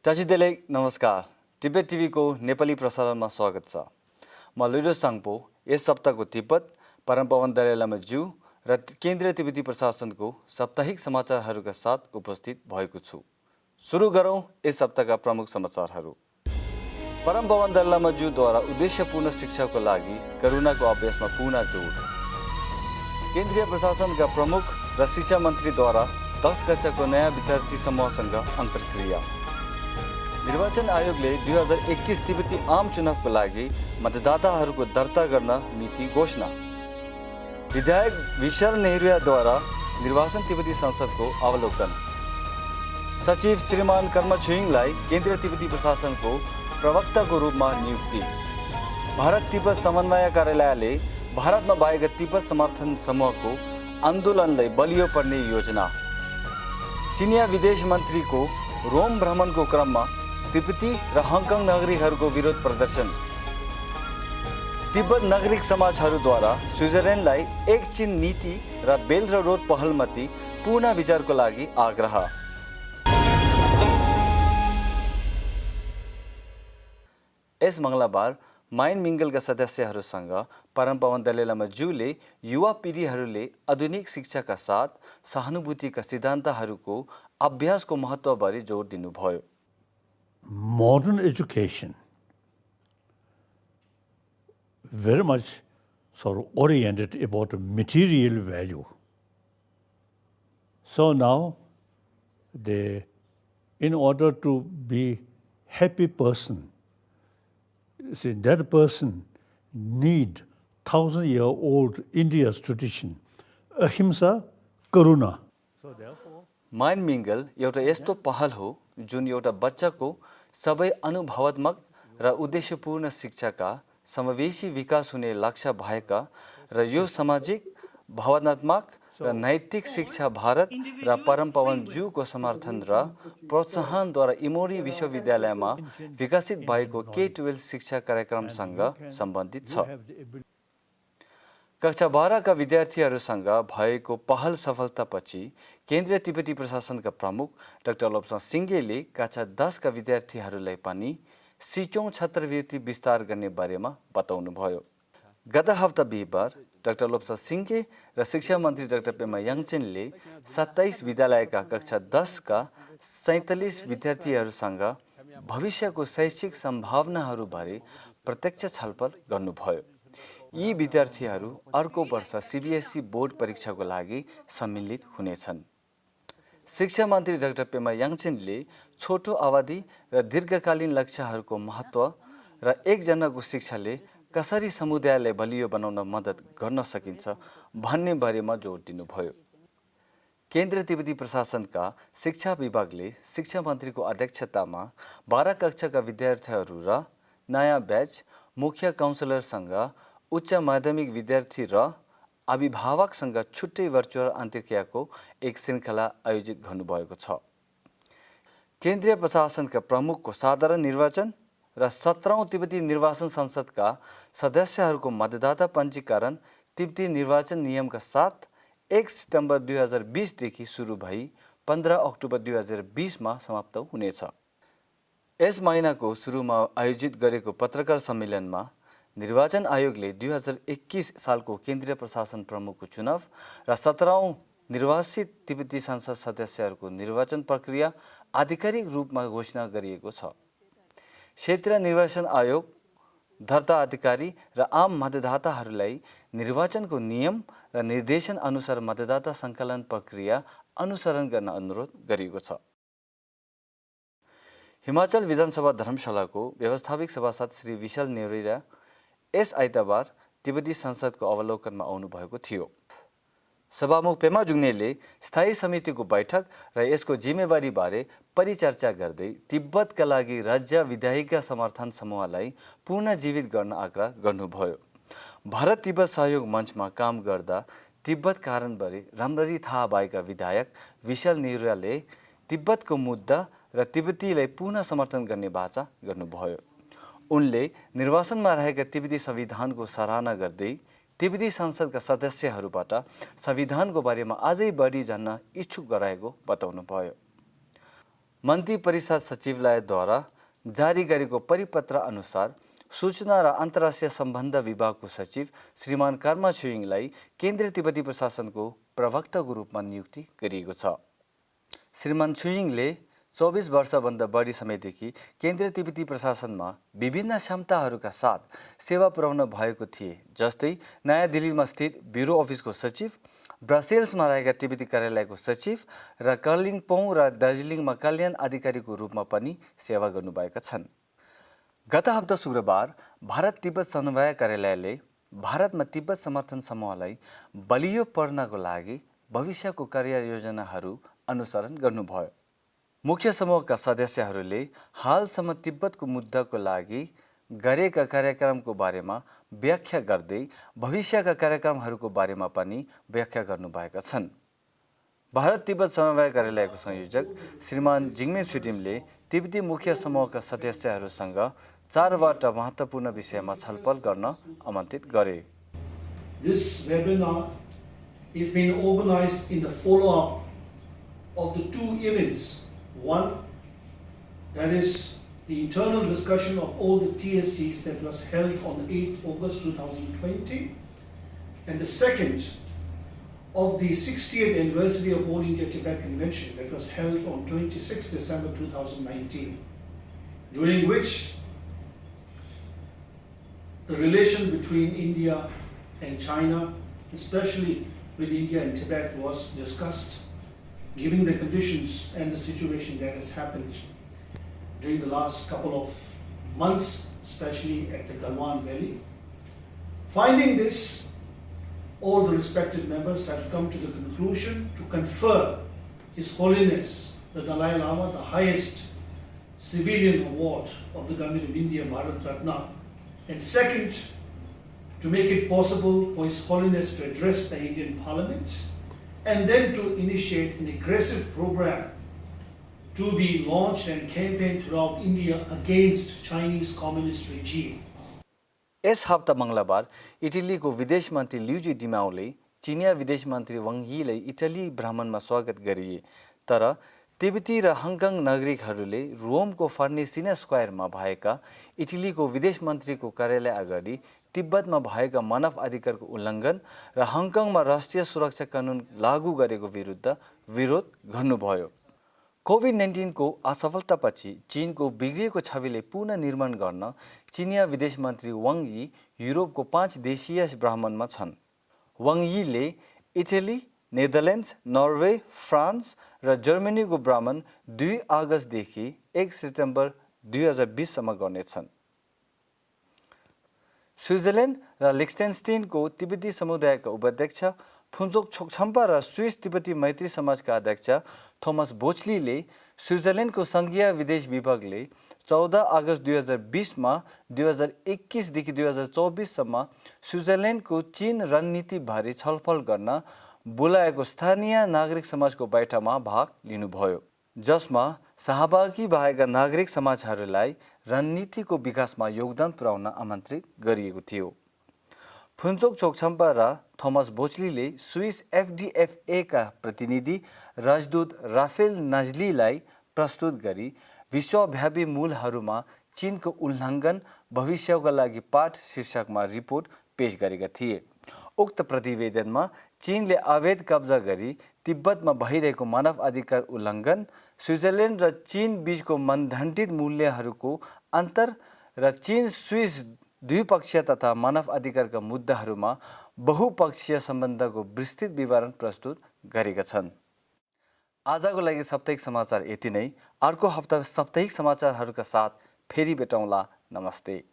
चाचिदेले नमस्कार। तिब्बत टिभीको नेपाली प्रसारणमा स्वागत छ। म लुडो साङपो यस सप्ताहको तिब्बत परमपवन दलाई लामा ज्यू र केन्द्रीय तिब्बती प्रशासनको साप्ताहिक समाचारहरूका साथ उपस्थित भएको छु। सुरु गरौँ यस सप्ताहका प्रमुख समाचारहरू। परमपवन दलाई लामा ज्यूद्वारा उद्देश्यपूर्ण शिक्षाको लागि करुणाको अभ्यासमा पुनः जोड। केन्द्रीय प्रशासनका प्रमुख र शिक्षा मन्त्रीद्वारा 10 कक्षाको नयाँ विद्यार्थी समूहसँग अन्तर्क्रिया। निर्वाचन आयोगले 2021 तिब्बती आम चुनावको लागि मतदाताहरूको दर्ता गर्न मिति घोषणा। विधायक विशाल नेहरुद्वारा निर्वाचन तिब्बती संसदको अवलोकन। सचिव श्रीमान कर्म छुइङलाई केन्द्रीय तिब्बती प्रशासनको प्रवक्ताको रूपमा नियुक्ति। भारत तिब्बत समन्वय कार्यालयले भारतमा भएका तिब्बत समर्थन समूहको आन्दोलनलाई बलियो पर्ने योजना। चिनिया विदेश मन्त्रीको रोम भ्रमणको क्रममा तिब्बती र हङकङ नागरिकहरूको विरोध प्रदर्शन। तिब्बत नागरिक समाजहरूद्वारा स्विजरल्यान्डलाई एक चीन नीति र बेल्ट र रोड पहलमाथि पुनः विचारको लागि आग्रह। यस मङ्गलबार माइन मिङ्गलका सदस्यहरूसँग परमपवन दलाई लामा ज्यूले युवा पिँढीहरूले आधुनिक शिक्षाका साथ सहानुभूतिका सिद्धान्तहरूको अभ्यासको महत्त्वबारे जोड दिनुभयो। Modern education very much sort of oriented about material value. So now in order to be happy person, see, that person need 1,000-year-old India's tradition, ahimsa, karuna. So therefore, mine mingle एउटा यस्तो पहल हो जुन एउटा बच्चाको सबै अनुभवात्मक र उद्देश्यपूर्ण शिक्षाका समावेशी विकास हुने लक्ष्य भएका र यो सामाजिक, भावनात्मक र नैतिक शिक्षा भारत र परमपवन ज्यूको समर्थन र प्रोत्साहनद्वारा इमोरी विश्वविद्यालयमा विकसित भएको K-12 शिक्षा कार्यक्रमसँग सम्बन्धित छ। कक्षा 12 का विद्यार्थीहरूसँग भएको पहल सफलतापछि केन्द्रीय तिब्बती प्रशासनका प्रमुख डाक्टर लोप्सा सिङ्गेले कक्षा 10 का विद्यार्थीहरूलाई पनि सिटौँ छात्रवृत्ति विस्तार गर्ने बारेमा बताउनुभयो। गत हप्ता बिहिबार डाक्टर लोप्सा सिङ्गे र शिक्षा मन्त्री डाक्टर पेमा याङचेनले 27 विद्यालयका कक्षा 10 का 47 विद्यार्थीहरूसँग भविष्यको शैक्षिक सम्भावनाहरूबारे प्रत्यक्ष छलफल गर्नुभयो। यी विद्यार्थीहरू अर्को वर्ष CBSE बोर्ड परीक्षाको लागि सम्मिलित हुनेछन्। शिक्षा मन्त्री डाक्टर पेमा याङचेनले छोटो अवधि र दीर्घकालीन लक्ष्यहरूको महत्त्व र एकजनाको शिक्षाले कसरी समुदायलाई बलियो बनाउन मद्दत गर्न सकिन्छ भन्ने बारेमा जोड दिनुभयो। केन्द्रीय तिब्बती प्रशासनका शिक्षा विभागले शिक्षा मन्त्रीको अध्यक्षतामा 12 कक्षाका विद्यार्थीहरू र नयाँ ब्याच, मुख्य काउन्सिलरसँग उच्च माध्यमिक विद्यार्थी र अभिभावकसँग छुट्टै भर्चुअल अन्तर्क्रियाको एक श्रृङ्खला आयोजित गर्नुभएको छ। केन्द्रीय प्रशासनका प्रमुखको साधारण निर्वाचन र 17औं तिब्बती निर्वाचन संसदका सदस्यहरूको मतदाता पञ्जीकरण तिब्बती निर्वाचन नियमका साथ 1 सितम्बर 2020 देखि सुरु भई 15 अक्टोबर 2020 मा समाप्त हुनेछ। यस महिनाको सुरुमा आयोजित गरेको पत्रकार सम्मेलनमा निर्वाचन आयोगले 2021 सालको केन्द्रीय प्रशासन प्रमुखको चुनाव र 17औं निर्वाचित तिब्बती संसद सदस्यहरूको निर्वाचन प्रक्रिया आधिकारिक रूपमा घोषणा गरिएको छ। क्षेत्रीय निर्वाचन आयोग दर्ता अधिकारी र आम मतदाताहरूलाई निर्वाचनको नियम र निर्देशन अनुसार मतदाता सङ्कलन प्रक्रिया अनुसरण गर्न अनुरोध गरिएको छ। हिमाचल विधानसभा धर्मशालाको व्यवस्थापिक सभासद श्री विशाल नेहरुया यस आइतबार तिब्बती संसदको अवलोकनमा आउनुभएको थियो। सभामुख पेमा जुङनेले स्थायी समितिको बैठक र यसको जिम्मेवारीबारे परिचर्चा गर्दै तिब्बतका लागि राज्य विधायिका समर्थन समूहलाई पुनः जीवित गर्न आग्रह गर्नुभयो। भारत तिब्बत सहयोग मञ्चमा काम गर्दा तिब्बत कारणबारे राम्ररी थाहा भएका विधायक विशाल नेहरुयाले तिब्बतको मुद्दा र तिब्बतीलाई पुनः समर्थन गर्ने वाचा गर्नुभयो। उनले निर्वाचनमा रहेका तिब्बती संविधानको सराहना गर्दै तिब्बती संसदका सदस्यहरूबाट संविधानको बारेमा अझै बढी जान्न इच्छुक गराएको बताउनुभयो। मन्त्री परिषद सचिवालयद्वारा जारी गरेको परिपत्र अनुसार सूचना र अन्तर्राष्ट्रिय सम्बन्ध विभागको सचिव श्रीमान कर्मा छुइङलाई केन्द्रीय तिब्बती प्रशासनको प्रवक्ताको रूपमा नियुक्ति गरिएको छ। श्रीमान छुइङले 24 वर्षभन्दा बढी समयदेखि केन्द्रीय तिब्बती प्रशासनमा विभिन्न क्षमताहरूका साथ सेवा पुर्याउन भएको थिए, जस्तै नयाँ दिल्लीमा स्थित ब्युरो अफिसको सचिव, ब्रसेल्समा रहेका तिब्बती कार्यालयको सचिव र कालिम्पोङ र दार्जिलिङमा कल्याण अधिकारीको रूपमा पनि सेवा गर्नुभएका छन्। गत हप्ता शुक्रबार भारत तिब्बत समन्वय कार्यालयले भारतमा तिब्बत समर्थन समूहलाई बलियो पर्नको लागि भविष्यको कार्ययोजनाहरू अनुसरण गर्नुभयो। मुख्य समूहका सदस्यहरूले हालसम्म तिब्बतको मुद्दाको लागि गरेका कार्यक्रमको बारेमा व्याख्या गर्दै भविष्यका कार्यक्रमहरूको बारेमा पनि व्याख्या गर्नुभएका छन्। भारत तिब्बत समन्वय कार्यालयको संयोजक श्रीमान जिङमे छुटिमले तिब्बती मुख्य समूहका सदस्यहरूसँग 4वटा महत्त्वपूर्ण विषयमा छलफल गर्न आमन्त्रित गरे। This webinar is being organized in the follow-up of the two events. One, that is the internal discussion of all the TSTs that was held on 8 August 2020, and the second of the 60th anniversary of All India Tibet Convention that was held on 26 December 2019, during which the relation between India and China, especially with India and Tibet, was discussed, given the conditions and the situation that has happened during the last couple of months, especially at the Galwan Valley. Finding this, all the respected members have come to the conclusion to confer His Holiness the Dalai Lama the highest civilian award of the Government of India, Bharat Ratna, and second, to make it possible for His Holiness to address the Indian Parliament, and then to initiate an aggressive program to be launched and campaigned throughout India against Chinese communist regime. यस हप्ता मंगलबार इटलीको विदेश मन्त्री ल्युजी डिमाउले चिनिया विदेश मन्त्री Wang यीलाई Italy भ्रमणमा स्वागत गरिए, तर तिब्बती र हङकङ नागरिकहरूले रोमको फर्नेसिना स्क्वायरमा भएका इटलीको विदेश मन्त्रीको कार्यालय अगाडि तिब्बतमा भएका मानव अधिकारको उल्लङ्घन र हङकङमा राष्ट्रिय सुरक्षा कानुन लागू गरेको विरुद्ध विरोध गर्नुभयो। कोभिड-19 को असफलतापछि चीनको बिग्रिएको छविले पुनः निर्माण गर्न चिनिया विदेश मन्त्री वाङ यी युरोपको 5 देशीय भ्रमणमा छन्। वाङ यीले इटली, नेदरल्यान्ड्स, नर्वे, फ्रान्स र जर्मनीको भ्रमण 2 अगस्तदेखि 1 सितम्बर 2020 सम्म गर्नेछन्। स्विट्जरल्यान्ड र लिक्टेनस्टाइनको तिब्बती समुदायका उपाध्यक्ष फुन्चोक छोक्छम्पा र स्विस तिब्बती मैत्री समाजका अध्यक्ष थोमस बोचलीले स्विट्जरल्यान्डको सङ्घीय विदेश विभागले 14 अगस्त 2020 मा 2021 देखि 2024 सम्म स्विट्जरल्यान्डको चीन रणनीति बारे छलफल गर्न बोलाएको स्थानीय नागरिक समाजको बैठकमा भाग लिनुभयो, जसमा सहभागी भएका नागरिक समाजहरूलाई रणनीतिको विकासमा योगदान पुर्याउन आमन्त्रित गरिएको थियो। फुन्चोक छोक्छम्पा र थोमस बोचलीले स्विस एफडीएफए का प्रतिनिधि राजदूत राफेल नाजलीलाई प्रस्तुत गरी विश्वव्यापी मूलहरूमा चीनको उल्लङ्घन भविष्यका लागि पाठ शीर्षकमा रिपोर्ट पेश गरेका थिए। उक्त प्रतिवेदनमा चीनले अवैध कब्जा गरी तिब्बतमा भइरहेको मानव अधिकार उल्लङ्घन, स्विट्जरल्यान्ड र चीन बीचको मानदण्डित मूल्यहरूको अन्तर र चीन स्विस द्विपक्षीय तथा मानव अधिकारका मुद्दाहरूमा बहुपक्षीय सम्बन्धको विस्तृत विवरण प्रस्तुत गरेका छन्। आजको लागि साप्ताहिक समाचार यति नै। अर्को हप्ता साप्ताहिक समाचारहरूका साथ फेरि भेटौँला। नमस्ते।